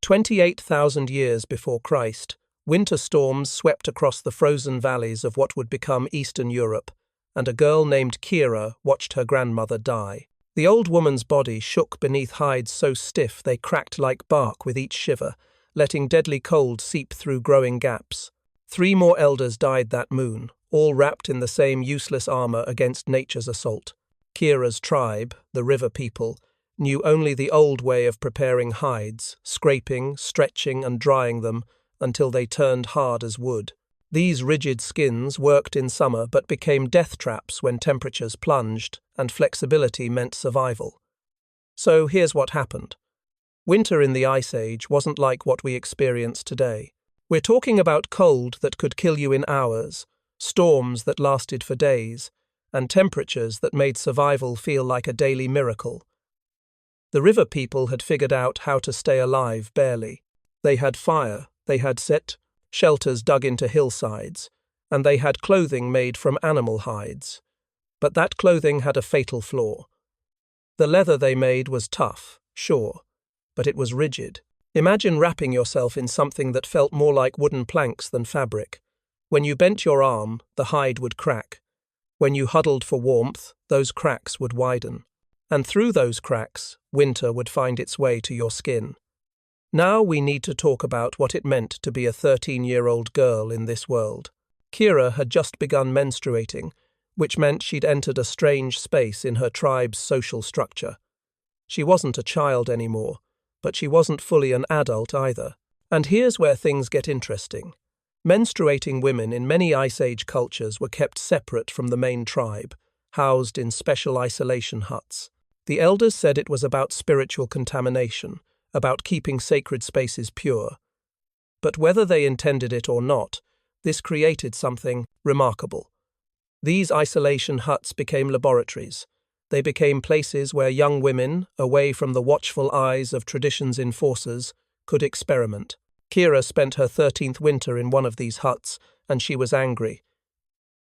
28,000 years before Christ, winter storms swept across the frozen valleys of what would become Eastern Europe, and a girl named Kira watched her grandmother die. The old woman's body shook beneath hides so stiff they cracked like bark with each shiver, letting deadly cold seep through growing gaps. 3 more elders died that moon, all wrapped in the same useless armor against nature's assault. Kira's tribe, the river people, knew only the old way of preparing hides, scraping, stretching, and drying them until they turned hard as wood. These rigid skins worked in summer but became death traps when temperatures plunged, and flexibility meant survival. So here's what happened. Winter in the Ice Age wasn't like what we experience today. We're talking about cold that could kill you in hours, storms that lasted for days, and temperatures that made survival feel like a daily miracle. The river people had figured out how to stay alive barely. They had fire, they had shelters dug into hillsides, and they had clothing made from animal hides. But that clothing had a fatal flaw. The leather they made was tough, sure, but it was rigid. Imagine wrapping yourself in something that felt more like wooden planks than fabric. When you bent your arm, the hide would crack. When you huddled for warmth, those cracks would widen. And through those cracks, winter would find its way to your skin. Now we need to talk about what it meant to be a 13-year-old girl in this world. Kira had just begun menstruating, which meant she'd entered a strange space in her tribe's social structure. She wasn't a child anymore, but she wasn't fully an adult either. And here's where things get interesting. Menstruating women in many Ice Age cultures were kept separate from the main tribe, housed in special isolation huts. The elders said it was about spiritual contamination, about keeping sacred spaces pure. But whether they intended it or not, this created something remarkable. These isolation huts became laboratories. They became places where young women, away from the watchful eyes of tradition's enforcers, could experiment. Kira spent her 13th winter in one of these huts, and she was angry.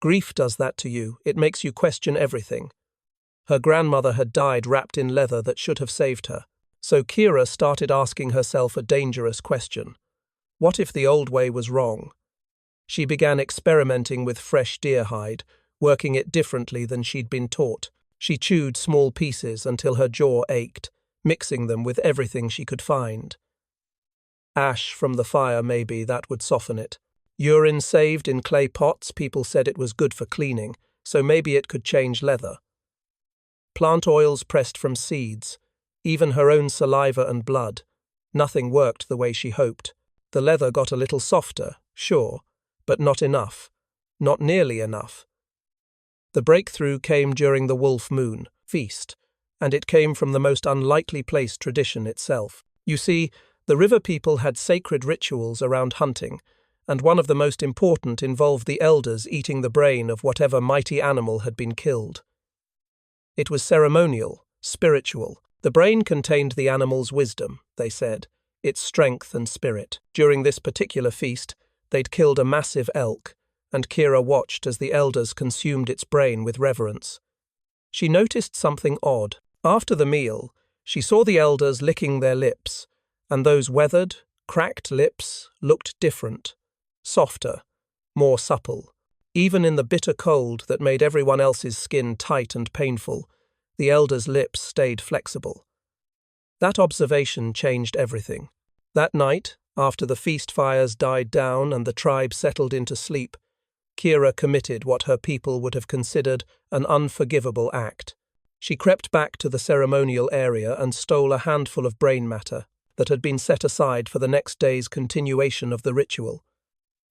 Grief does that to you. It makes you question everything. Her grandmother had died wrapped in leather that should have saved her. So Kira started asking herself a dangerous question. What if the old way was wrong? She began experimenting with fresh deer hide, working it differently than she'd been taught. She chewed small pieces until her jaw ached, mixing them with everything she could find. Ash from the fire, maybe, that would soften it. Urine saved in clay pots, people said it was good for cleaning, so maybe it could change leather. Plant oils pressed from seeds, even her own saliva and blood. Nothing worked the way she hoped. The leather got a little softer, sure, but not enough. Not nearly enough. The breakthrough came during the Wolf Moon feast, and it came from the most unlikely place tradition itself. You see, the river people had sacred rituals around hunting, and one of the most important involved the elders eating the brain of whatever mighty animal had been killed. It was ceremonial, spiritual. The brain contained the animal's wisdom, they said, its strength and spirit. During this particular feast, they'd killed a massive elk, and Kira watched as the elders consumed its brain with reverence. She noticed something odd. After the meal, she saw the elders licking their lips, and those weathered, cracked lips looked different, softer, more supple. Even in the bitter cold that made everyone else's skin tight and painful, the elders' lips stayed flexible. That observation changed everything. That night, after the feast fires died down and the tribe settled into sleep, Kira committed what her people would have considered an unforgivable act. She crept back to the ceremonial area and stole a handful of brain matter that had been set aside for the next day's continuation of the ritual.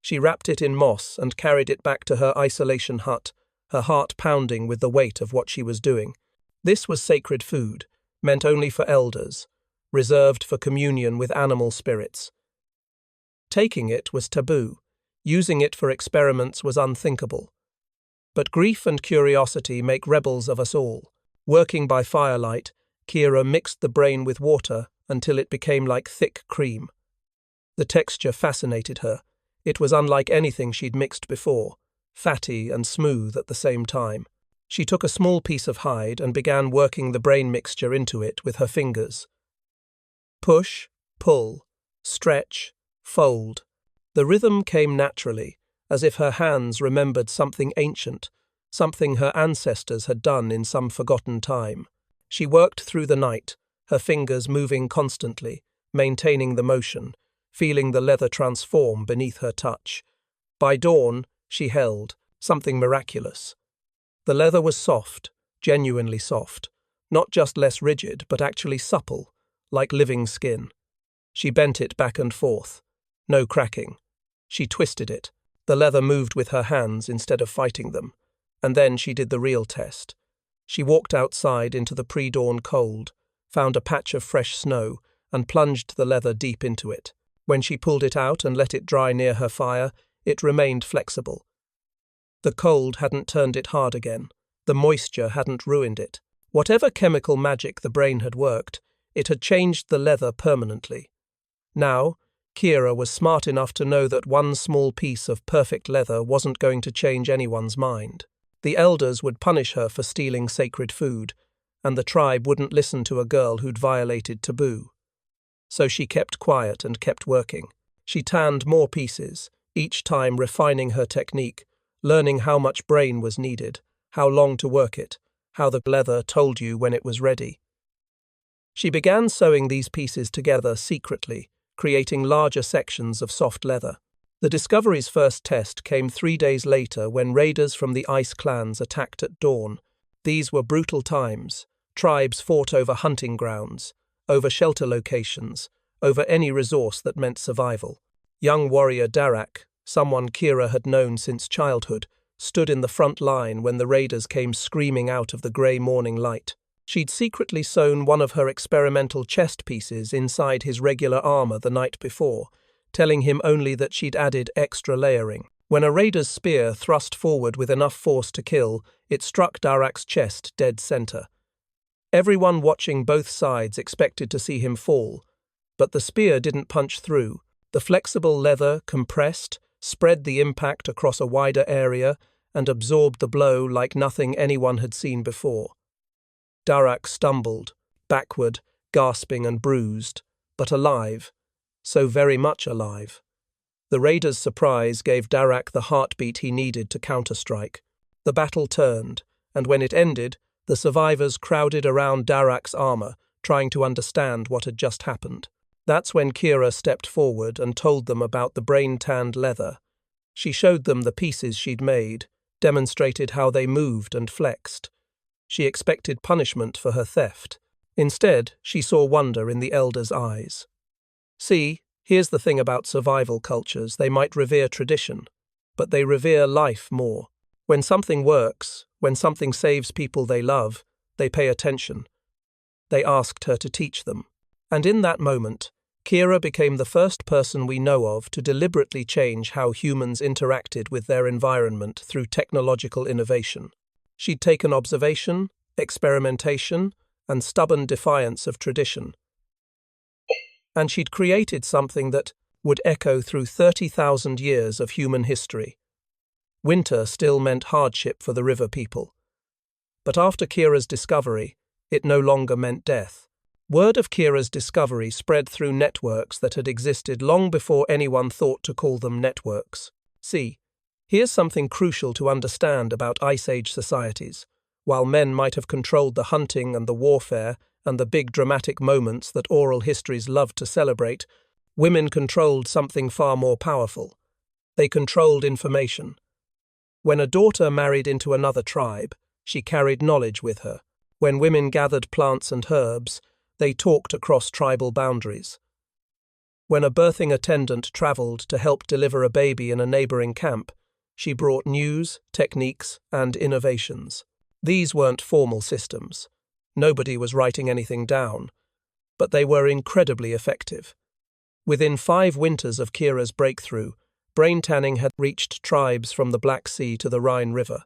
She wrapped it in moss and carried it back to her isolation hut, her heart pounding with the weight of what she was doing. This was sacred food, meant only for elders, reserved for communion with animal spirits. Taking it was taboo. Using it for experiments was unthinkable. But grief and curiosity make rebels of us all. Working by firelight, Kira mixed the brain with water until it became like thick cream. The texture fascinated her. It was unlike anything she'd mixed before, fatty and smooth at the same time. She took a small piece of hide and began working the brain mixture into it with her fingers. Push, pull, stretch, fold. The rhythm came naturally, as if her hands remembered something ancient, something her ancestors had done in some forgotten time. She worked through the night, her fingers moving constantly, maintaining the motion, feeling the leather transform beneath her touch. By dawn, she held something miraculous. The leather was soft, genuinely soft, not just less rigid, but actually supple, like living skin. She bent it back and forth. No cracking. She twisted it. The leather moved with her hands instead of fighting them. And then she did the real test. She walked outside into the pre-dawn cold, found a patch of fresh snow, and plunged the leather deep into it. When she pulled it out and let it dry near her fire, it remained flexible. The cold hadn't turned it hard again. The moisture hadn't ruined it. Whatever chemical magic the brain had worked, it had changed the leather permanently. Now, Kira was smart enough to know that one small piece of perfect leather wasn't going to change anyone's mind. The elders would punish her for stealing sacred food, and the tribe wouldn't listen to a girl who'd violated taboo. So she kept quiet and kept working. She tanned more pieces, each time refining her technique, learning how much brain was needed, how long to work it, how the leather told you when it was ready. She began sewing these pieces together secretly, creating larger sections of soft leather. The Discovery's first test came 3 days later when raiders from the ice clans attacked at dawn. These were brutal times. Tribes fought over hunting grounds, over shelter locations, over any resource that meant survival. Young warrior Darak, someone Kira had known since childhood, stood in the front line when the raiders came screaming out of the grey morning light. She'd secretly sewn one of her experimental chest pieces inside his regular armor the night before, telling him only that she'd added extra layering. When a raider's spear thrust forward with enough force to kill, it struck Darak's chest dead center. Everyone watching both sides expected to see him fall, but the spear didn't punch through. The flexible leather compressed, spread the impact across a wider area, and absorbed the blow like nothing anyone had seen before. Darak stumbled, backward, gasping and bruised, but alive, so very much alive. The raiders' surprise gave Darak the heartbeat he needed to counterstrike. The battle turned, and when it ended, the survivors crowded around Darak's armor, trying to understand what had just happened. That's when Kira stepped forward and told them about the brain-tanned leather. She showed them the pieces she'd made, demonstrated how they moved and flexed. She expected punishment for her theft. Instead, she saw wonder in the elders' eyes. See, here's the thing about survival cultures: they might revere tradition, but they revere life more. When something works, when something saves people they love, they pay attention. They asked her to teach them. And in that moment, Kira became the first person we know of to deliberately change how humans interacted with their environment through technological innovation. She'd taken observation, experimentation, and stubborn defiance of tradition. And she'd created something that would echo through 30,000 years of human history. Winter still meant hardship for the river people. But after Kira's discovery, it no longer meant death. Word of Kira's discovery spread through networks that had existed long before anyone thought to call them networks. See, here's something crucial to understand about Ice Age societies. While men might have controlled the hunting and the warfare and the big dramatic moments that oral histories loved to celebrate, women controlled something far more powerful. They controlled information. When a daughter married into another tribe, she carried knowledge with her. When women gathered plants and herbs, they talked across tribal boundaries. When a birthing attendant traveled to help deliver a baby in a neighboring camp, she brought news, techniques, and innovations. These weren't formal systems. Nobody was writing anything down, but they were incredibly effective. Within 5 winters of Kira's breakthrough, brain tanning had reached tribes from the Black Sea to the Rhine River.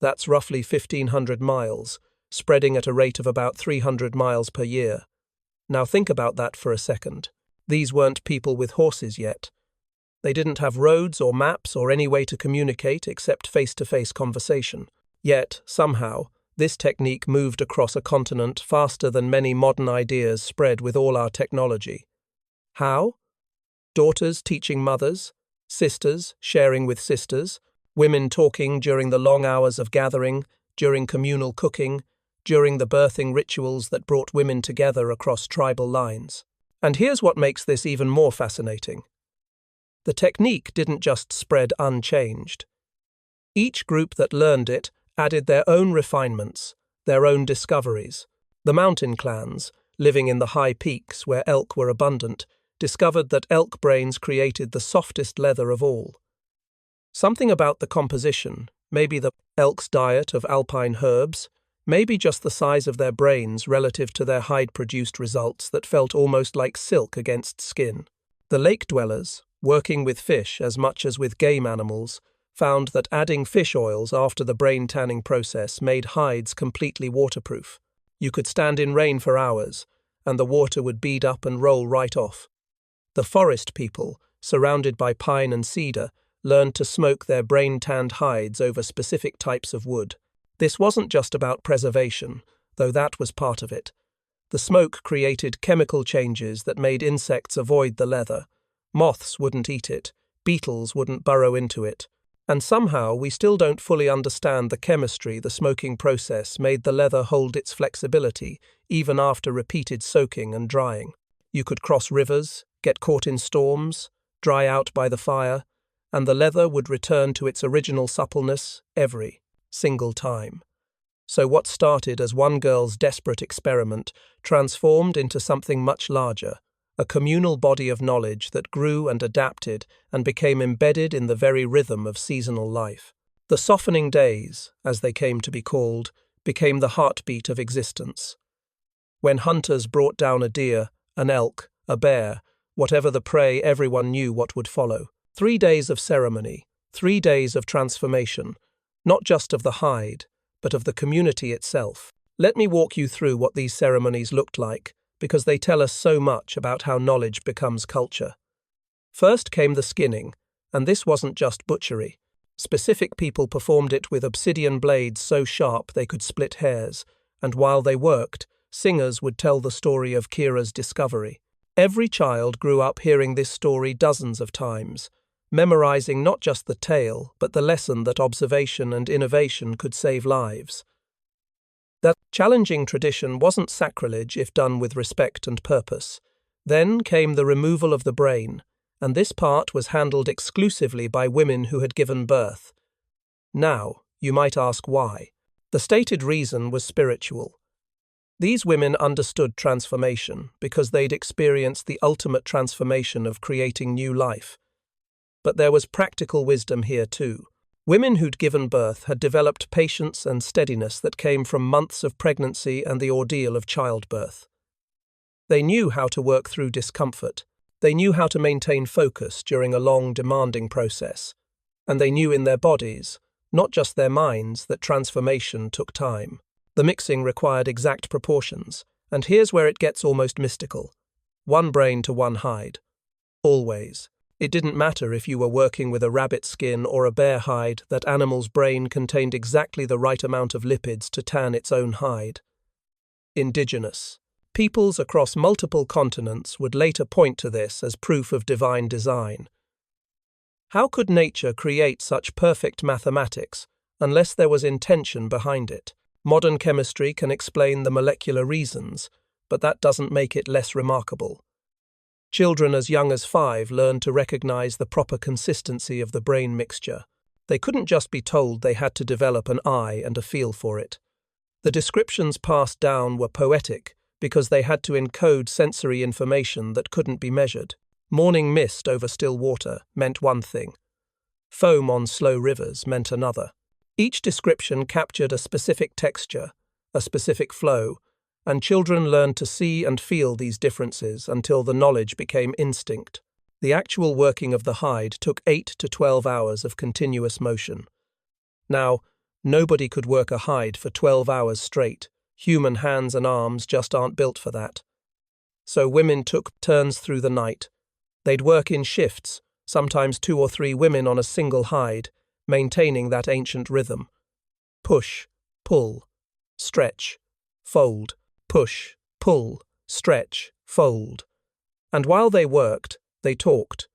That's roughly 1,500 miles, spreading at a rate of about 300 miles per year. Now think about that for a second. These weren't people with horses yet. They didn't have roads or maps or any way to communicate except face-to-face conversation. Yet, somehow, this technique moved across a continent faster than many modern ideas spread with all our technology. How? Daughters teaching mothers, sisters sharing with sisters, women talking during the long hours of gathering, during communal cooking, during the birthing rituals that brought women together across tribal lines. And here's what makes this even more fascinating. The technique didn't just spread unchanged. Each group that learned it added their own refinements, their own discoveries. The mountain clans, living in the high peaks where elk were abundant, discovered that elk brains created the softest leather of all. Something about the composition, maybe the elk's diet of alpine herbs, maybe just the size of their brains relative to their hide-produced results that felt almost like silk against skin. The lake dwellers, working with fish as much as with game animals, found that adding fish oils after the brain tanning process made hides completely waterproof. You could stand in rain for hours, and the water would bead up and roll right off. The forest people, surrounded by pine and cedar, learned to smoke their brain-tanned hides over specific types of wood. This wasn't just about preservation, though that was part of it. The smoke created chemical changes that made insects avoid the leather. Moths wouldn't eat it, beetles wouldn't burrow into it. And somehow we still don't fully understand the chemistry the smoking process made the leather hold its flexibility, even after repeated soaking and drying. You could cross rivers, get caught in storms, dry out by the fire, and the leather would return to its original suppleness every single time. So what started as one girl's desperate experiment transformed into something much larger, a communal body of knowledge that grew and adapted and became embedded in the very rhythm of seasonal life. The softening days, as they came to be called, became the heartbeat of existence. When hunters brought down a deer, an elk, a bear, whatever the prey, everyone knew what would follow. 3 days of ceremony, 3 days of transformation, not just of the hide, but of the community itself. Let me walk you through what these ceremonies looked like, because they tell us so much about how knowledge becomes culture. First came the skinning, and this wasn't just butchery. Specific people performed it with obsidian blades so sharp they could split hairs, and while they worked, singers would tell the story of Kira's discovery. Every child grew up hearing this story dozens of times, memorizing not just the tale, but the lesson that observation and innovation could save lives. That challenging tradition wasn't sacrilege if done with respect and purpose. Then came the removal of the brain, and this part was handled exclusively by women who had given birth. Now, you might ask why. The stated reason was spiritual. These women understood transformation because they'd experienced the ultimate transformation of creating new life. But there was practical wisdom here too. Women who'd given birth had developed patience and steadiness that came from months of pregnancy and the ordeal of childbirth. They knew how to work through discomfort. They knew how to maintain focus during a long, demanding process. And they knew in their bodies, not just their minds, that transformation took time. The mixing required exact proportions, and here's where it gets almost mystical. 1 brain to 1 hide. Always. It didn't matter if you were working with a rabbit skin or a bear hide, that animal's brain contained exactly the right amount of lipids to tan its own hide. Indigenous. Peoples across multiple continents would later point to this as proof of divine design. How could nature create such perfect mathematics unless there was intention behind it? Modern chemistry can explain the molecular reasons, but that doesn't make it less remarkable. Children as young as 5 learned to recognize the proper consistency of the brain mixture. They couldn't just be told, they had to develop an eye and a feel for it. The descriptions passed down were poetic because they had to encode sensory information that couldn't be measured. Morning mist over still water meant one thing. Foam on slow rivers meant another. Each description captured a specific texture, a specific flow, and children learned to see and feel these differences until the knowledge became instinct. The actual working of the hide took 8 to 12 hours of continuous motion. Now, nobody could work a hide for 12 hours straight. Human hands and arms just aren't built for that. So women took turns through the night. They'd work in shifts, sometimes 2 or 3 women on a single hide, maintaining that ancient rhythm. Push, pull, stretch, fold, push, pull, stretch, fold. And while they worked, They talked.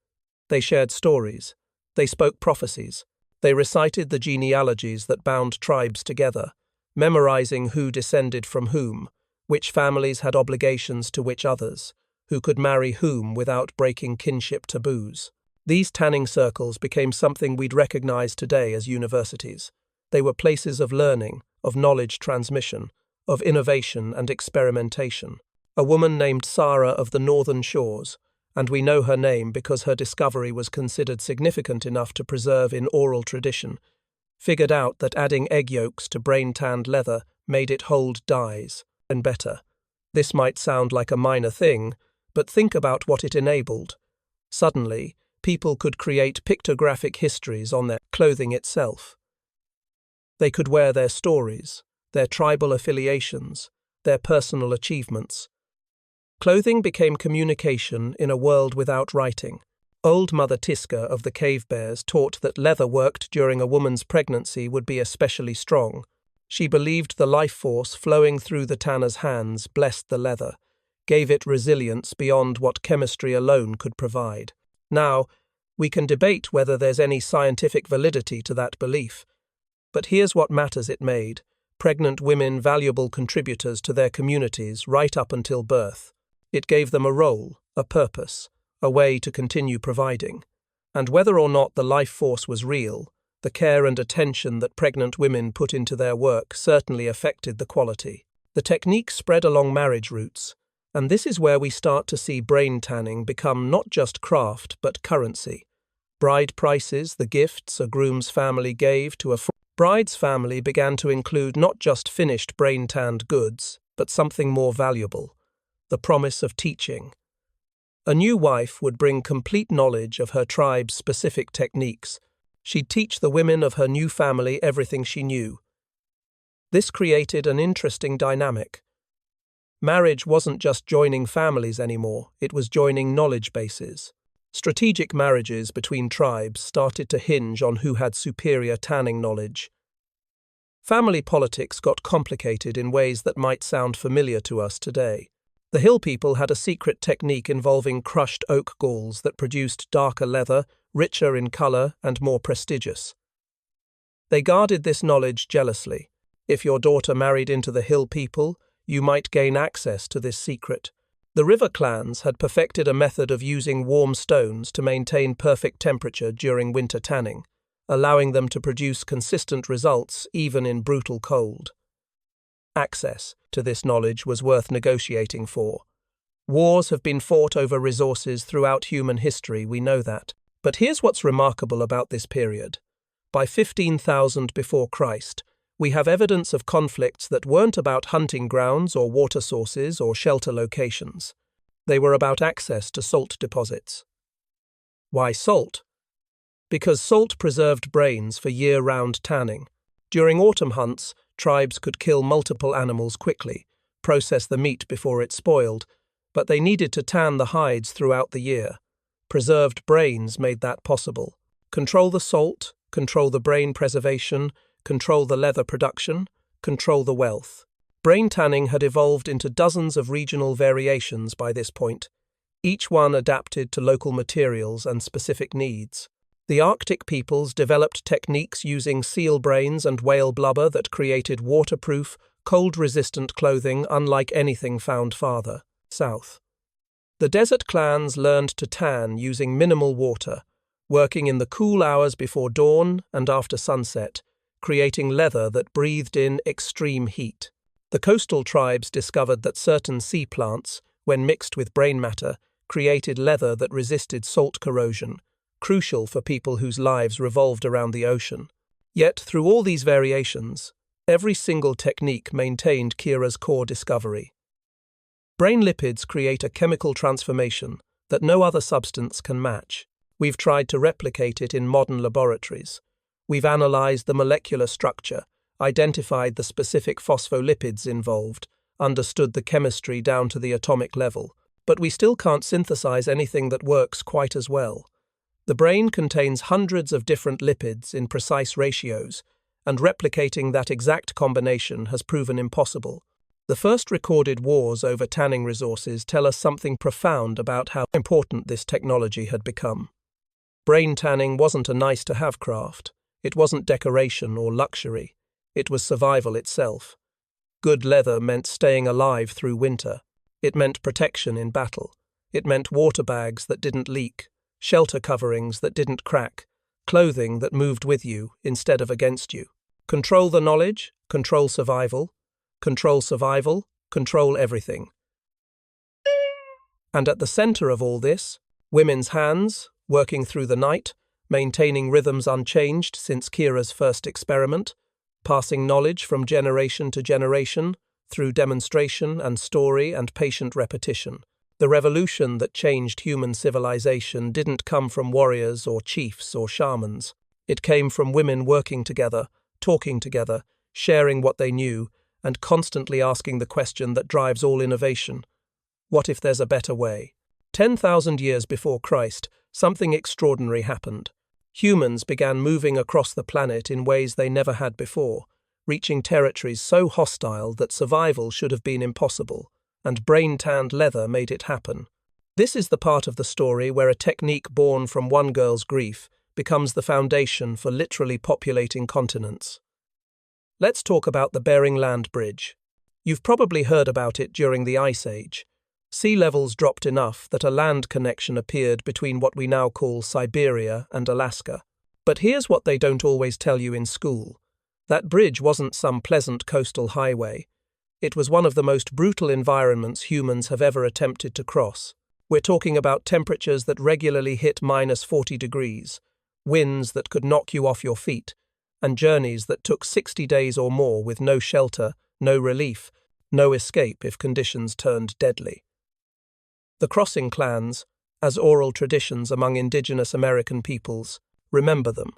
They shared stories. They spoke prophecies. They recited the genealogies that bound tribes together, memorizing who descended from whom, which families had obligations to which others, who could marry whom without breaking kinship taboos. These tanning circles became something we'd recognize today as universities. They were places of learning, of knowledge transmission, of innovation and experimentation. A woman named Sarah of the Northern Shores, and we know her name because her discovery was considered significant enough to preserve in oral tradition, figured out that adding egg yolks to brain-tanned leather made it hold dyes, and better. This might sound like a minor thing, but think about what it enabled. Suddenly, people could create pictographic histories on their clothing itself. They could wear their stories, their tribal affiliations, their personal achievements. Clothing became communication in a world without writing. Old Mother Tiska of the Cave Bears taught that leather worked during a woman's pregnancy would be especially strong. She believed the life force flowing through the tanner's hands blessed the leather, gave it resilience beyond what chemistry alone could provide. Now, we can debate whether there's any scientific validity to that belief. But here's what matters it made: pregnant women valuable contributors to their communities right up until birth. It gave them a role, a purpose, a way to continue providing. And whether or not the life force was real, the care and attention that pregnant women put into their work certainly affected the quality. The technique spread along marriage routes, and this is where we start to see brain tanning become not just craft but currency. Bride prices, the gifts a groom's family gave to a bride's family, began to include not just finished brain-tanned goods, but something more valuable: the promise of teaching. A new wife would bring complete knowledge of her tribe's specific techniques. She'd teach the women of her new family everything she knew. This created an interesting dynamic. Marriage wasn't just joining families anymore, it was joining knowledge bases. Strategic marriages between tribes started to hinge on who had superior tanning knowledge. Family politics got complicated in ways that might sound familiar to us today. The Hill people had a secret technique involving crushed oak galls that produced darker leather, richer in color and more prestigious. They guarded this knowledge jealously. If your daughter married into the Hill people, you might gain access to this secret. The river clans had perfected a method of using warm stones to maintain perfect temperature during winter tanning, allowing them to produce consistent results even in brutal cold. Access to this knowledge was worth negotiating for. Wars have been fought over resources throughout human history, we know that. But here's what's remarkable about this period. By 15,000 before Christ, we have evidence of conflicts that weren't about hunting grounds or water sources or shelter locations. They were about access to salt deposits. Why salt? Because salt preserved brains for year-round tanning. During autumn hunts, tribes could kill multiple animals quickly, process the meat before it spoiled, but they needed to tan the hides throughout the year. Preserved brains made that possible. Control the salt, control the brain preservation, control the leather production, control the wealth. Brain tanning had evolved into dozens of regional variations by this point, each one adapted to local materials and specific needs. The Arctic peoples developed techniques using seal brains and whale blubber that created waterproof, cold-resistant clothing unlike anything found farther south. The desert clans learned to tan using minimal water, working in the cool hours before dawn and after sunset, creating leather that breathed in extreme heat. The coastal tribes discovered that certain sea plants, when mixed with brain matter, created leather that resisted salt corrosion, crucial for people whose lives revolved around the ocean. Yet, through all these variations, every single technique maintained Kira's core discovery. Brain lipids create a chemical transformation that no other substance can match. We've tried to replicate it in modern laboratories. We've analyzed the molecular structure, identified the specific phospholipids involved, understood the chemistry down to the atomic level, but we still can't synthesize anything that works quite as well. The brain contains hundreds of different lipids in precise ratios, and replicating that exact combination has proven impossible. The first recorded wars over tanning resources tell us something profound about how important this technology had become. Brain tanning wasn't a nice-to-have craft. It wasn't decoration or luxury. It was survival itself. Good leather meant staying alive through winter. It meant protection in battle. It meant water bags that didn't leak, shelter coverings that didn't crack, clothing that moved with you instead of against you. Control the knowledge, control survival. Control survival, control everything. And at the center of all this, women's hands, working through the night, maintaining rhythms unchanged since Kira's first experiment, passing knowledge from generation to generation through demonstration and story and patient repetition. The revolution that changed human civilization didn't come from warriors or chiefs or shamans. It came from women working together, talking together, sharing what they knew, and constantly asking the question that drives all innovation. What if there's a better way? 10,000 years before Christ, something extraordinary happened. Humans began moving across the planet in ways they never had before, reaching territories so hostile that survival should have been impossible, and brain-tanned leather made it happen. This is the part of the story where a technique born from one girl's grief becomes the foundation for literally populating continents. Let's talk about the Bering Land Bridge. You've probably heard about it during the Ice Age. Sea levels dropped enough that a land connection appeared between what we now call Siberia and Alaska. But here's what they don't always tell you in school. That bridge wasn't some pleasant coastal highway. It was one of the most brutal environments humans have ever attempted to cross. We're talking about temperatures that regularly hit -40 degrees, winds that could knock you off your feet, and journeys that took 60 days or more with no shelter, no relief, no escape if conditions turned deadly. The crossing clans, as oral traditions among indigenous American peoples, remember them.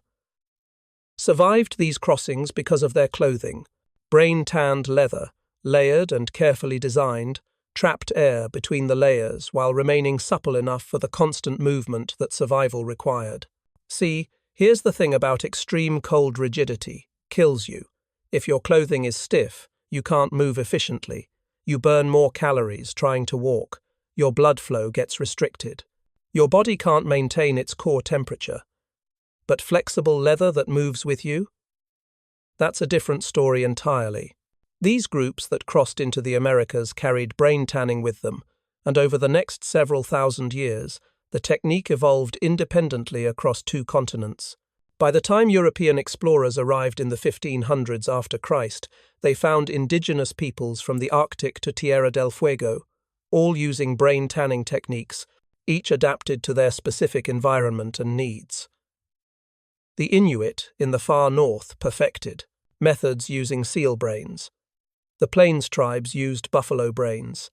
Survived these crossings because of their clothing. Brain-tanned leather, layered and carefully designed, trapped air between the layers while remaining supple enough for the constant movement that survival required. See, here's the thing about extreme cold rigidity. Kills you. If your clothing is stiff, you can't move efficiently. You burn more calories trying to walk. Your blood flow gets restricted. Your body can't maintain its core temperature. But flexible leather that moves with you? That's a different story entirely. These groups that crossed into the Americas carried brain tanning with them, and over the next several thousand years, the technique evolved independently across 2 continents. By the time European explorers arrived in the 1500s after Christ, they found indigenous peoples from the Arctic to Tierra del Fuego, all using brain tanning techniques, each adapted to their specific environment and needs. The Inuit in the far north perfected methods using seal brains. The Plains tribes used buffalo brains.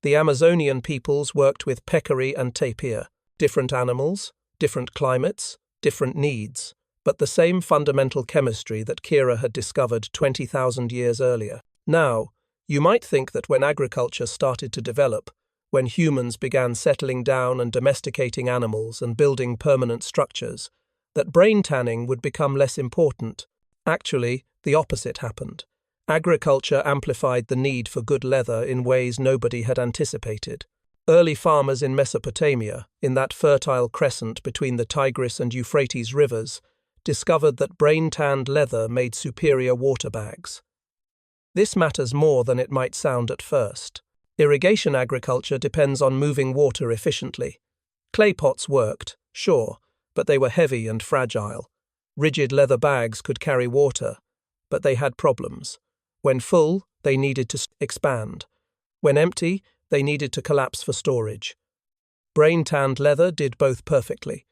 The Amazonian peoples worked with peccary and tapir. Different animals, different climates, different needs, but the same fundamental chemistry that Kira had discovered 20,000 years earlier. Now, you might think that when agriculture started to develop, when humans began settling down and domesticating animals and building permanent structures, that brain tanning would become less important. Actually, the opposite happened. Agriculture amplified the need for good leather in ways nobody had anticipated. Early farmers in Mesopotamia, in that fertile crescent between the Tigris and Euphrates rivers, discovered that brain-tanned leather made superior water bags. This matters more than it might sound at first. Irrigation agriculture depends on moving water efficiently. Clay pots worked, sure, but they were heavy and fragile. Rigid leather bags could carry water, but they had problems. When full, they needed to expand. When empty, they needed to collapse for storage. Brain-tanned leather did both perfectly.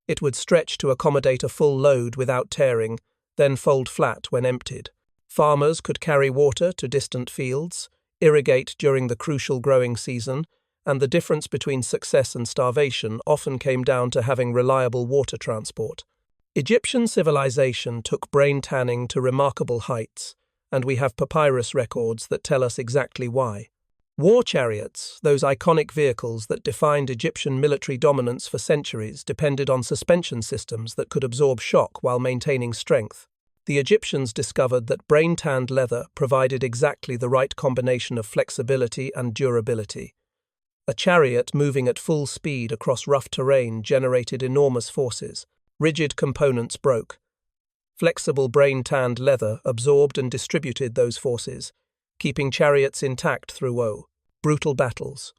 It would stretch to accommodate a full load without tearing, then fold flat when emptied. Farmers could carry water to distant fields, irrigate during the crucial growing season, and the difference between success and starvation often came down to having reliable water transport. Egyptian civilization took brain tanning to remarkable heights, and we have papyrus records that tell us exactly why. War chariots, those iconic vehicles that defined Egyptian military dominance for centuries, depended on suspension systems that could absorb shock while maintaining strength. The Egyptians discovered that brain-tanned leather provided exactly the right combination of flexibility and durability. A chariot moving at full speed across rough terrain generated enormous forces. Rigid components broke. Flexible brain-tanned leather absorbed and distributed those forces, keeping chariots intact through brutal battles.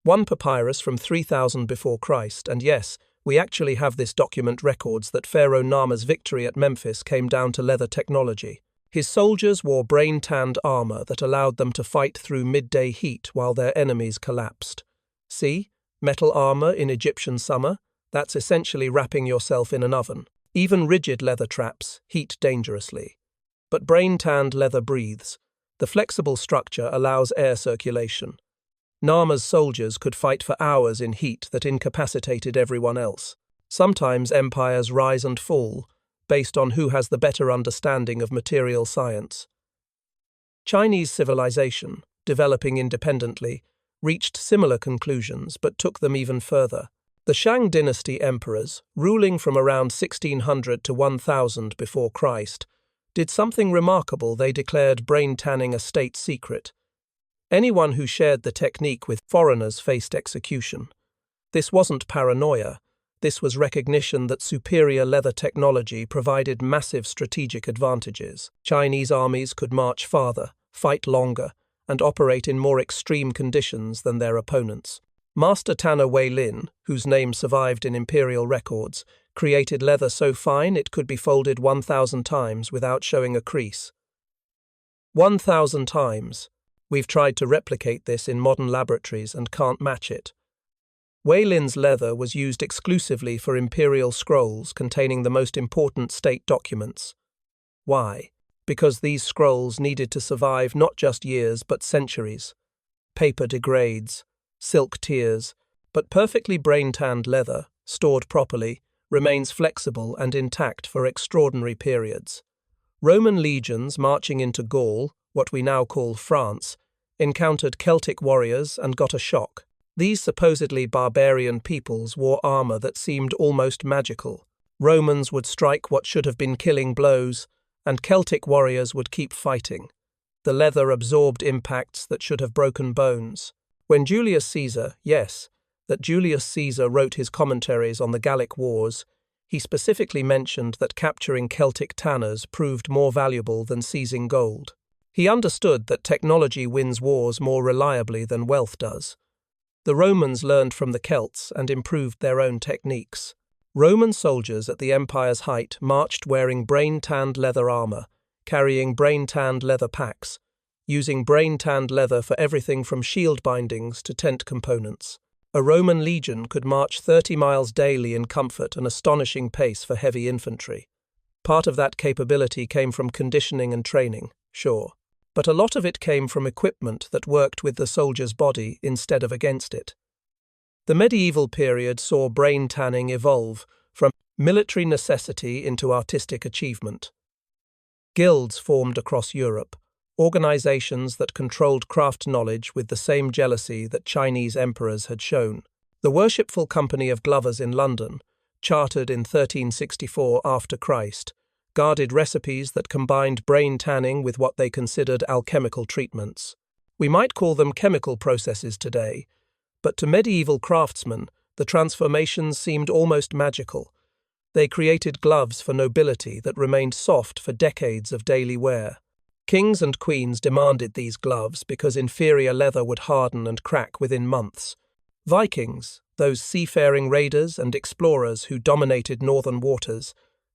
One papyrus from 3000 before Christ, and yes, we actually have this document records that Pharaoh Nama's victory at Memphis came down to leather technology. His soldiers wore brain-tanned armor that allowed them to fight through midday heat while their enemies collapsed. See? Metal armor in Egyptian summer? That's essentially wrapping yourself in an oven. Even rigid leather traps heat dangerously. But brain-tanned leather breathes. The flexible structure allows air circulation. Nama's soldiers could fight for hours in heat that incapacitated everyone else. Sometimes empires rise and fall, based on who has the better understanding of material science. Chinese civilization, developing independently, reached similar conclusions but took them even further. The Shang dynasty emperors, ruling from around 1600 to 1000 before Christ, did something remarkable. They declared brain tanning a state secret. Anyone who shared the technique with foreigners faced execution. This wasn't paranoia. This was recognition that superior leather technology provided massive strategic advantages. Chinese armies could march farther, fight longer, and operate in more extreme conditions than their opponents. Master tanner Wei Lin, whose name survived in imperial records, created leather so fine it could be folded 1,000 times without showing a crease. 1,000 times. We've tried to replicate this in modern laboratories and can't match it. Wei Lin's leather was used exclusively for imperial scrolls containing the most important state documents. Why? Because these scrolls needed to survive not just years but centuries. Paper degrades, silk tears, but perfectly brain-tanned leather, stored properly, remains flexible and intact for extraordinary periods. Roman legions marching into Gaul, what we now call France, encountered Celtic warriors and got a shock. These supposedly barbarian peoples wore armor that seemed almost magical. Romans would strike what should have been killing blows, and Celtic warriors would keep fighting. The leather absorbed impacts that should have broken bones. When Julius Caesar wrote his commentaries on the Gallic Wars, he specifically mentioned that capturing Celtic tanners proved more valuable than seizing gold. He understood that technology wins wars more reliably than wealth does. The Romans learned from the Celts and improved their own techniques. Roman soldiers at the empire's height marched wearing brain-tanned leather armor, carrying brain-tanned leather packs, using brain-tanned leather for everything from shield bindings to tent components. A Roman legion could march 30 miles daily in comfort, an astonishing pace for heavy infantry. Part of that capability came from conditioning and training, sure, but a lot of it came from equipment that worked with the soldier's body instead of against it. The medieval period saw brain tanning evolve from military necessity into artistic achievement. Guilds formed across Europe, organizations that controlled craft knowledge with the same jealousy that Chinese emperors had shown. The Worshipful Company of Glovers in London, chartered in 1364 after Christ, guarded recipes that combined brain tanning with what they considered alchemical treatments. We might call them chemical processes today, but to medieval craftsmen, the transformations seemed almost magical. They created gloves for nobility that remained soft for decades of daily wear. Kings and queens demanded these gloves because inferior leather would harden and crack within months. Vikings, those seafaring raiders and explorers who dominated northern waters,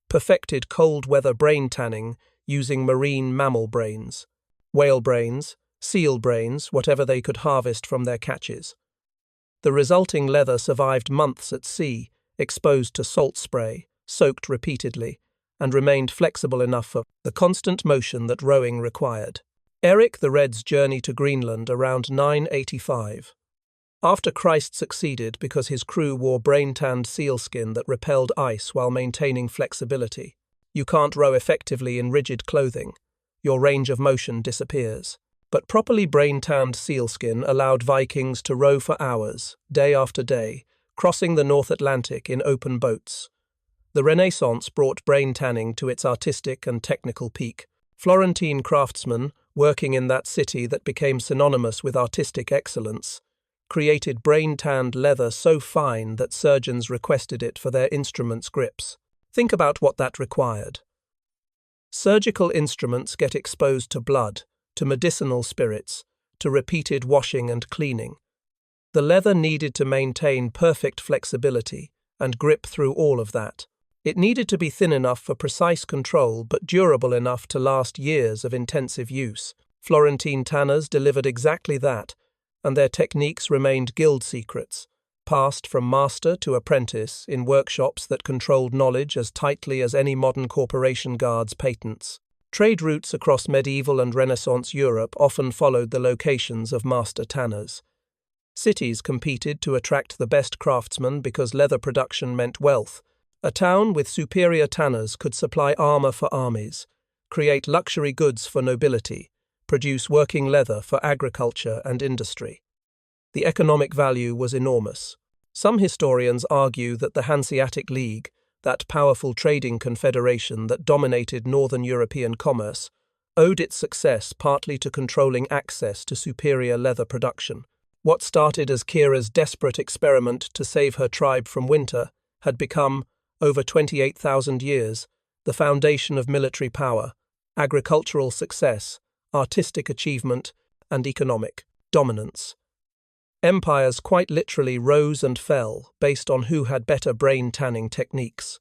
perfected cold-weather brain tanning using marine mammal brains, whale brains, seal brains, whatever they could harvest from their catches. The resulting leather survived months at sea, exposed to salt spray, soaked repeatedly, and remained flexible enough for the constant motion that rowing required. Eric the Red's journey to Greenland around 985. After Christ succeeded because his crew wore brain-tanned sealskin that repelled ice while maintaining flexibility. You can't row effectively in rigid clothing. Your range of motion disappears. But properly brain-tanned sealskin allowed Vikings to row for hours, day after day, crossing the North Atlantic in open boats. The Renaissance brought brain tanning to its artistic and technical peak. Florentine craftsmen, working in that city that became synonymous with artistic excellence, created brain-tanned leather so fine that surgeons requested it for their instruments' grips. Think about what that required. Surgical instruments get exposed to blood, to medicinal spirits, to repeated washing and cleaning. The leather needed to maintain perfect flexibility and grip through all of that. It needed to be thin enough for precise control but durable enough to last years of intensive use. Florentine tanners delivered exactly that, and their techniques remained guild secrets, passed from master to apprentice in workshops that controlled knowledge as tightly as any modern corporation guards patents. Trade routes across medieval and Renaissance Europe often followed the locations of master tanners. Cities competed to attract the best craftsmen because leather production meant wealth. A town with superior tanners could supply armor for armies, create luxury goods for nobility, produce working leather for agriculture and industry. The economic value was enormous. Some historians argue that the Hanseatic League, that powerful trading confederation that dominated northern European commerce, owed its success partly to controlling access to superior leather production. What started as Kira's desperate experiment to save her tribe from winter had become, over 28,000 years, the foundation of military power, agricultural success, artistic achievement, and economic dominance. Empires quite literally rose and fell based on who had better brain-tanning techniques.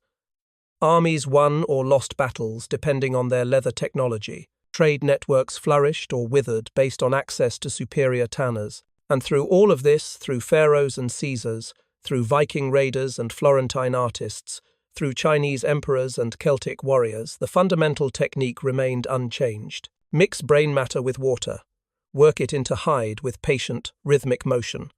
Armies won or lost battles depending on their leather technology. Trade networks flourished or withered based on access to superior tanners. And through all of this, through pharaohs and Caesars, through Viking raiders and Florentine artists, through Chinese emperors and Celtic warriors, the fundamental technique remained unchanged. Mix brain matter with water. Work it into hide with patient, rhythmic motion.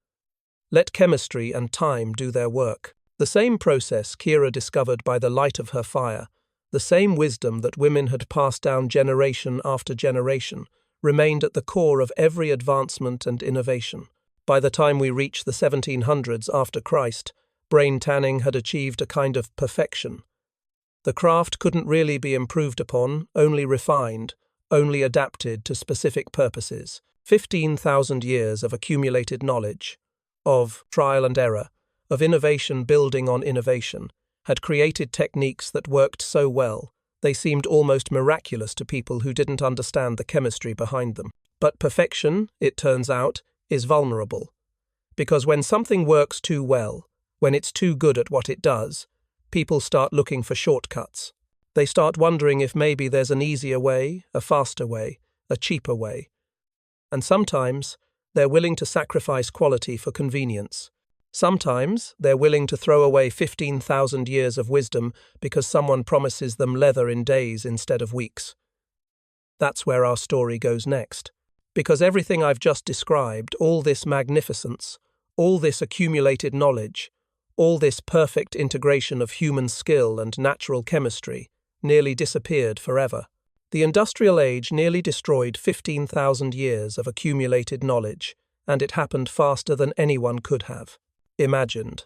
Let chemistry and time do their work. The same process Kira discovered by the light of her fire, the same wisdom that women had passed down generation after generation, remained at the core of every advancement and innovation. By the time we reach the 1700s after Christ, brain tanning had achieved a kind of perfection. The craft couldn't really be improved upon, only refined, only adapted to specific purposes. 15,000 years of accumulated knowledge, of trial and error, of innovation building on innovation, had created techniques that worked so well, they seemed almost miraculous to people who didn't understand the chemistry behind them. But perfection, it turns out, is vulnerable. Because when something works too well, when it's too good at what it does, people start looking for shortcuts. They start wondering if maybe there's an easier way, a faster way, a cheaper way. And sometimes, they're willing to sacrifice quality for convenience. Sometimes, they're willing to throw away 15,000 years of wisdom because someone promises them leather in days instead of weeks. That's where our story goes next. Because everything I've just described, all this magnificence, all this accumulated knowledge, all this perfect integration of human skill and natural chemistry, nearly disappeared forever. The Industrial Age nearly destroyed 15,000 years of accumulated knowledge, and it happened faster than anyone could have imagined.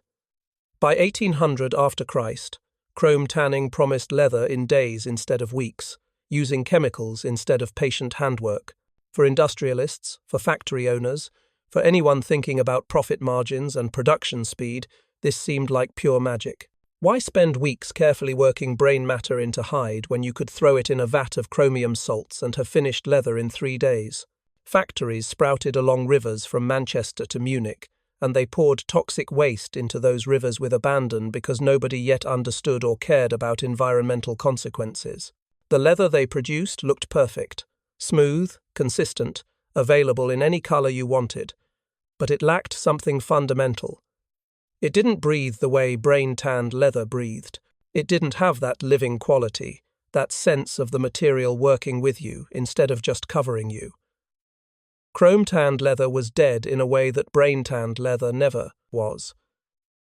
By 1800 after Christ, chrome tanning promised leather in days instead of weeks, using chemicals instead of patient handwork. For industrialists, for factory owners, for anyone thinking about profit margins and production speed, this seemed like pure magic. Why spend weeks carefully working brain matter into hide when you could throw it in a vat of chromium salts and have finished leather in 3 days? Factories sprouted along rivers from Manchester to Munich, and they poured toxic waste into those rivers with abandon because nobody yet understood or cared about environmental consequences. The leather they produced looked perfect, smooth, consistent, available in any color you wanted, but it lacked something fundamental. It didn't breathe the way brain-tanned leather breathed. It didn't have that living quality, that sense of the material working with you instead of just covering you. Chrome-tanned leather was dead in a way that brain-tanned leather never was.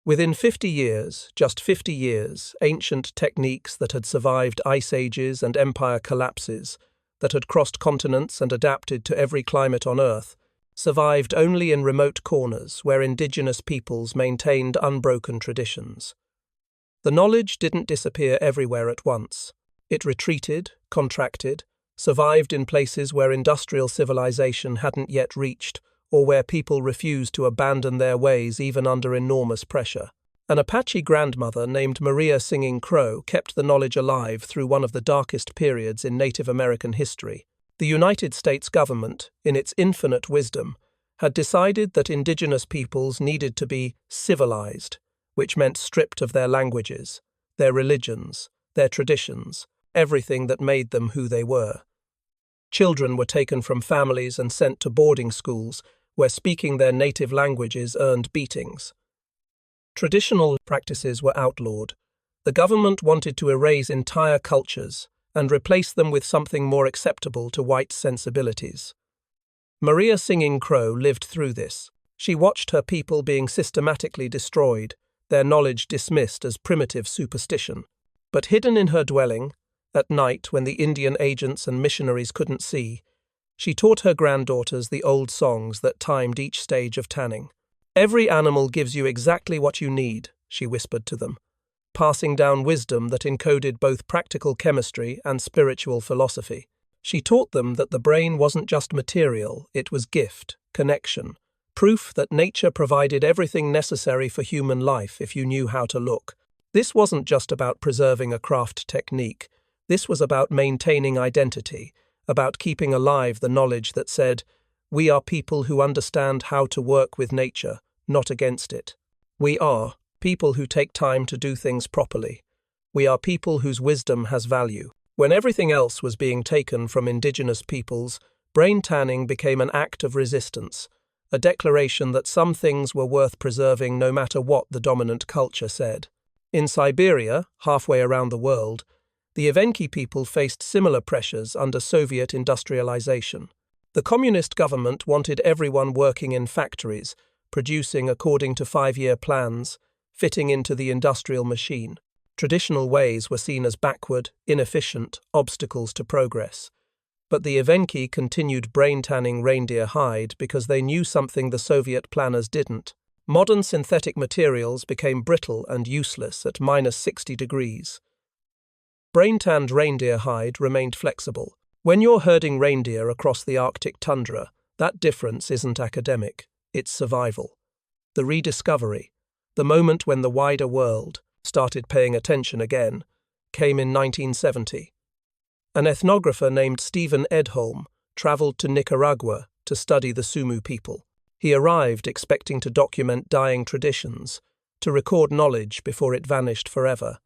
Within 50 years, just 50 years, ancient techniques that had survived ice ages and empire collapses, that had crossed continents and adapted to every climate on Earth, survived only in remote corners where indigenous peoples maintained unbroken traditions. The knowledge didn't disappear everywhere at once. It retreated, contracted, survived in places where industrial civilization hadn't yet reached, or where people refused to abandon their ways even under enormous pressure. An Apache grandmother named Maria Singing Crow kept the knowledge alive through one of the darkest periods in Native American history. The United States government, in its infinite wisdom, had decided that indigenous peoples needed to be civilized, which meant stripped of their languages, their religions, their traditions, everything that made them who they were. Children were taken from families and sent to boarding schools, where speaking their native languages earned beatings. Traditional practices were outlawed. The government wanted to erase entire cultures and replace them with something more acceptable to white sensibilities. Maria Singing Crow lived through this. She watched her people being systematically destroyed, their knowledge dismissed as primitive superstition. But hidden in her dwelling, at night when the Indian agents and missionaries couldn't see, she taught her granddaughters the old songs that timed each stage of tanning. "Every animal gives you exactly what you need," she whispered to them, passing down wisdom that encoded both practical chemistry and spiritual philosophy. She taught them that the brain wasn't just material, it was gift, connection, proof that nature provided everything necessary for human life if you knew how to look. This wasn't just about preserving a craft technique. This was about maintaining identity, about keeping alive the knowledge that said, "We are people who understand how to work with nature, not against it. We are people who take time to do things properly. We are people whose wisdom has value." When everything else was being taken from indigenous peoples, brain tanning became an act of resistance, a declaration that some things were worth preserving no matter what the dominant culture said. In Siberia, halfway around the world, the Evenki people faced similar pressures under Soviet industrialization. The communist government wanted everyone working in factories, producing according to 5-year plans, fitting into the industrial machine. Traditional ways were seen as backward, inefficient, obstacles to progress. But the Evenki continued brain-tanning reindeer hide because they knew something the Soviet planners didn't. Modern synthetic materials became brittle and useless at -60 degrees. Brain-tanned reindeer hide remained flexible. When you're herding reindeer across the Arctic tundra, that difference isn't academic, it's survival. The rediscovery, the moment when the wider world started paying attention again, came in 1970. An ethnographer named Stephen Edholm traveled to Nicaragua to study the Sumu people. He arrived expecting to document dying traditions, to record knowledge before it vanished forever.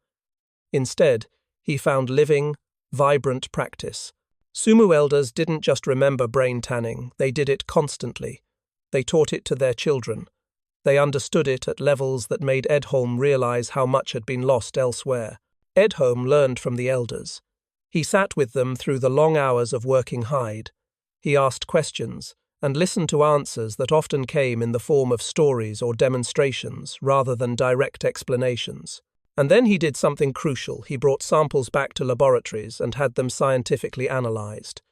Instead, he found living, vibrant practice. Sumu elders didn't just remember brain tanning, they did it constantly. They taught it to their children. They understood it at levels that made Edholm realize how much had been lost elsewhere. Edholm learned from the elders. He sat with them through the long hours of working hide. He asked questions and listened to answers that often came in the form of stories or demonstrations rather than direct explanations. And then he did something crucial. He brought samples back to laboratories and had them scientifically analyzed.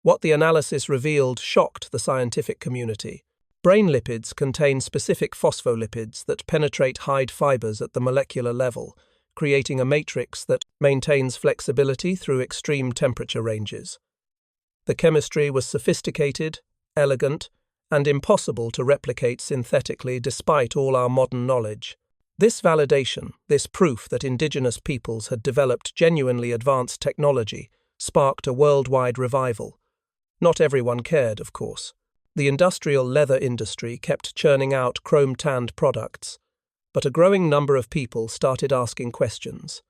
What the analysis revealed shocked the scientific community. Brain lipids contain specific phospholipids that penetrate hide fibers at the molecular level, creating a matrix that maintains flexibility through extreme temperature ranges. The chemistry was sophisticated, elegant, and impossible to replicate synthetically despite all our modern knowledge. This validation, this proof that indigenous peoples had developed genuinely advanced technology, sparked a worldwide revival. Not everyone cared, of course. The industrial leather industry kept churning out chrome-tanned products, but a growing number of people started asking questions.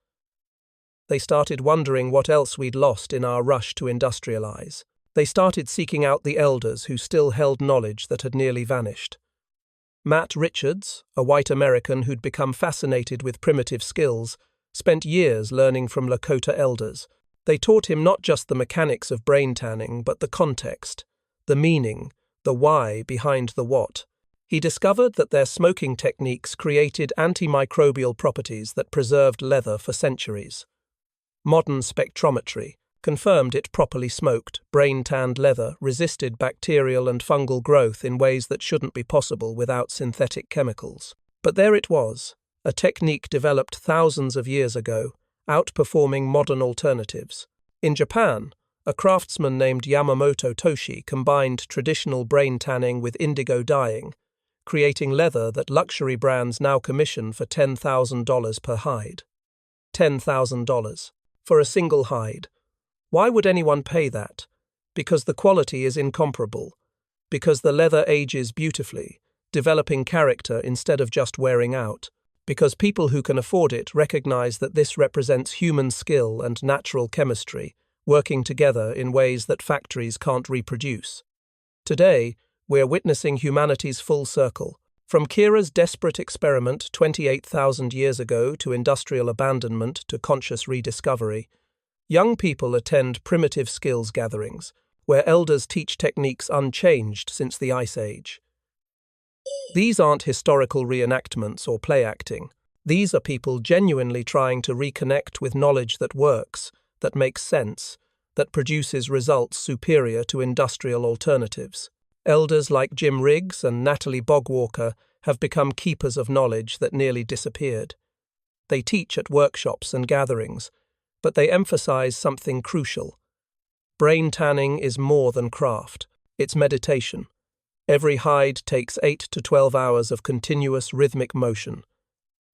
They started wondering what else we'd lost in our rush to industrialize. They started seeking out the elders who still held knowledge that had nearly vanished. Matt Richards, a white American who'd become fascinated with primitive skills, spent years learning from Lakota elders. They taught him not just the mechanics of brain tanning, but the context, the meaning, the why behind the what. He discovered that their smoking techniques created antimicrobial properties that preserved leather for centuries. Modern spectrometry confirmed it properly smoked, brain-tanned leather resisted bacterial and fungal growth in ways that shouldn't be possible without synthetic chemicals. But there it was, a technique developed thousands of years ago, outperforming modern alternatives. In Japan, a craftsman named Yamamoto Toshi combined traditional brain tanning with indigo dyeing, creating leather that luxury brands now commission for $10,000 per hide. $10,000 for a single hide. Why would anyone pay that? Because the quality is incomparable. Because the leather ages beautifully, developing character instead of just wearing out. Because people who can afford it recognize that this represents human skill and natural chemistry, working together in ways that factories can't reproduce. Today, we're witnessing humanity's full circle. From Kira's desperate experiment 28,000 years ago to industrial abandonment to conscious rediscovery, young people attend primitive skills gatherings, where elders teach techniques unchanged since the Ice Age. These aren't historical reenactments or play acting. These are people genuinely trying to reconnect with knowledge that works, that makes sense, that produces results superior to industrial alternatives. Elders like Jim Riggs and Natalie Bogwalker have become keepers of knowledge that nearly disappeared. They teach at workshops and gatherings, but they emphasize something crucial. Brain tanning is more than craft, it's meditation. Every hide takes 8 to 12 hours of continuous rhythmic motion.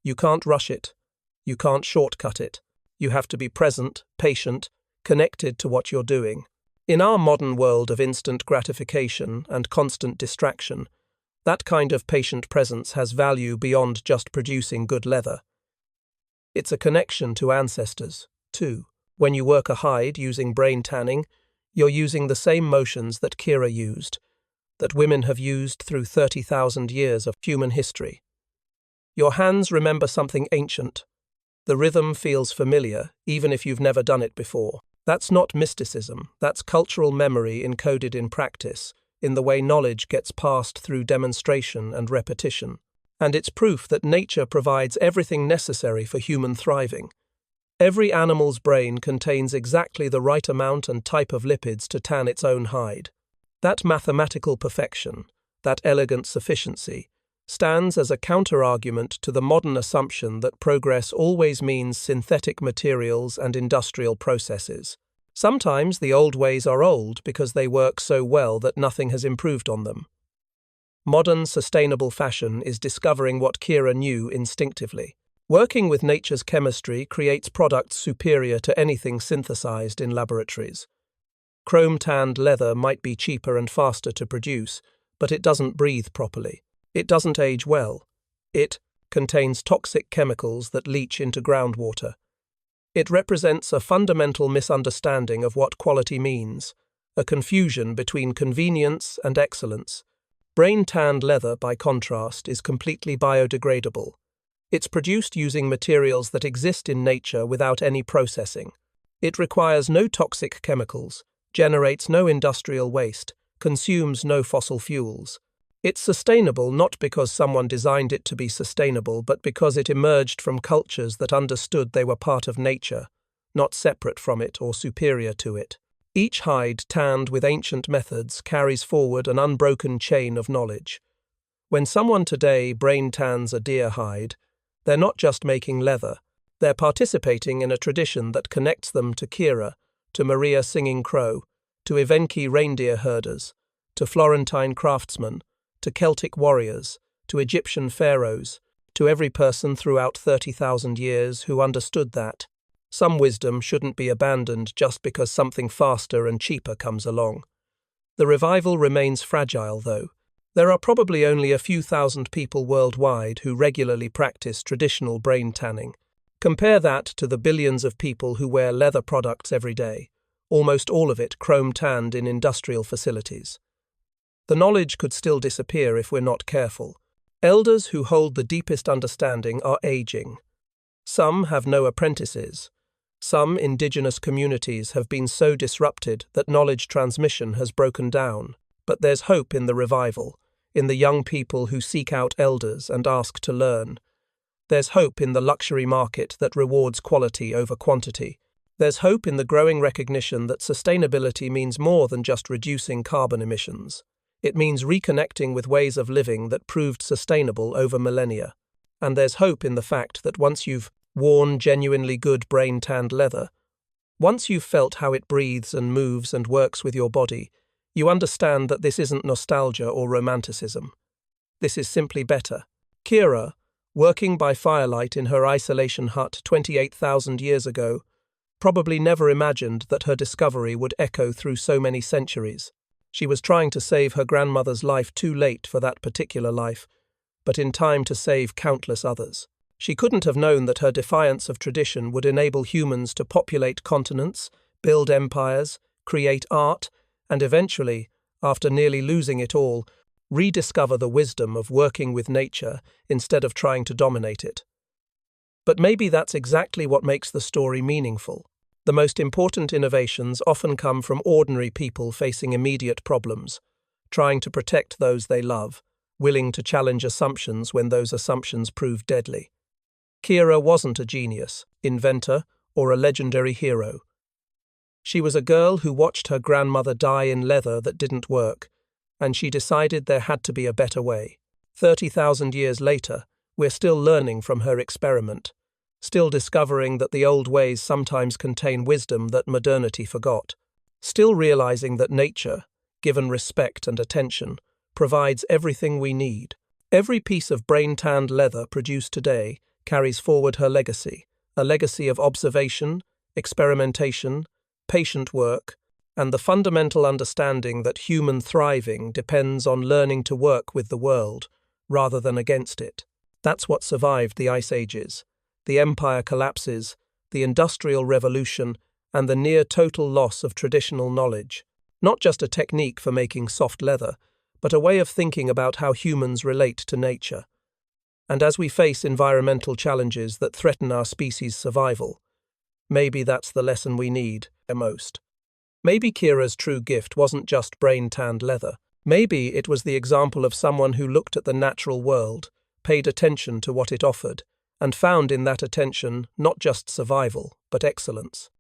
You can't rush it. You can't shortcut it. You have to be present, patient, connected to what you're doing. In our modern world of instant gratification and constant distraction, that kind of patient presence has value beyond just producing good leather. It's a connection to ancestors, too. When you work a hide using brain tanning, you're using the same motions that Kira used, that women have used through 30,000 years of human history. Your hands remember something ancient. The rhythm feels familiar, even if you've never done it before. That's not mysticism, that's cultural memory encoded in practice, in the way knowledge gets passed through demonstration and repetition. And it's proof that nature provides everything necessary for human thriving. Every animal's brain contains exactly the right amount and type of lipids to tan its own hide. That mathematical perfection, that elegant sufficiency, stands as a counter-argument to the modern assumption that progress always means synthetic materials and industrial processes. Sometimes the old ways are old because they work so well that nothing has improved on them. Modern sustainable fashion is discovering what Kira knew instinctively. Working with nature's chemistry creates products superior to anything synthesized in laboratories. Chrome-tanned leather might be cheaper and faster to produce, but it doesn't breathe properly. It doesn't age well. It contains toxic chemicals that leach into groundwater. It represents a fundamental misunderstanding of what quality means, a confusion between convenience and excellence. Brain-tanned leather, by contrast, is completely biodegradable. It's produced using materials that exist in nature without any processing. It requires no toxic chemicals, generates no industrial waste, consumes no fossil fuels. It's sustainable not because someone designed it to be sustainable, but because it emerged from cultures that understood they were part of nature, not separate from it or superior to it. Each hide tanned with ancient methods carries forward an unbroken chain of knowledge. When someone today brain tans a deer hide, they're not just making leather, they're participating in a tradition that connects them to Kira, to Maria Singing Crow, to Evenki reindeer herders, to Florentine craftsmen, to Celtic warriors, to Egyptian pharaohs, to every person throughout 30,000 years who understood that some wisdom shouldn't be abandoned just because something faster and cheaper comes along. The revival remains fragile, though. There are probably only a few thousand people worldwide who regularly practice traditional brain tanning. Compare that to the billions of people who wear leather products every day, almost all of it chrome-tanned in industrial facilities. The knowledge could still disappear if we're not careful. Elders who hold the deepest understanding are aging. Some have no apprentices. Some indigenous communities have been so disrupted that knowledge transmission has broken down. But there's hope in the revival, in the young people who seek out elders and ask to learn. There's hope in the luxury market that rewards quality over quantity. There's hope in the growing recognition that sustainability means more than just reducing carbon emissions. It means reconnecting with ways of living that proved sustainable over millennia. And there's hope in the fact that once you've worn genuinely good brain-tanned leather, once you've felt how it breathes and moves and works with your body, you understand that this isn't nostalgia or romanticism. This is simply better. Kira, working by firelight in her isolation hut 28,000 years ago, probably never imagined that her discovery would echo through so many centuries. She was trying to save her grandmother's life too late for that particular life, but in time to save countless others. She couldn't have known that her defiance of tradition would enable humans to populate continents, build empires, create art, and eventually, after nearly losing it all, rediscover the wisdom of working with nature instead of trying to dominate it. But maybe that's exactly what makes the story meaningful. The most important innovations often come from ordinary people facing immediate problems, trying to protect those they love, willing to challenge assumptions when those assumptions prove deadly. Kira wasn't a genius, inventor, or a legendary hero. She was a girl who watched her grandmother die in leather that didn't work, and she decided there had to be a better way. 30,000 years later, we're still learning from her experiment, still discovering that the old ways sometimes contain wisdom that modernity forgot, still realizing that nature, given respect and attention, provides everything we need. Every piece of brain-tanned leather produced today carries forward her legacy, a legacy of observation, experimentation, patient work, and the fundamental understanding that human thriving depends on learning to work with the world rather than against it. That's what survived the Ice Ages, the empire collapses, the Industrial Revolution, and the near-total loss of traditional knowledge. Not just a technique for making soft leather, but a way of thinking about how humans relate to nature. And as we face environmental challenges that threaten our species' survival, maybe that's the lesson we need the most. Maybe Kira's true gift wasn't just brain-tanned leather. Maybe it was the example of someone who looked at the natural world, paid attention to what it offered, and found in that attention not just survival, but excellence.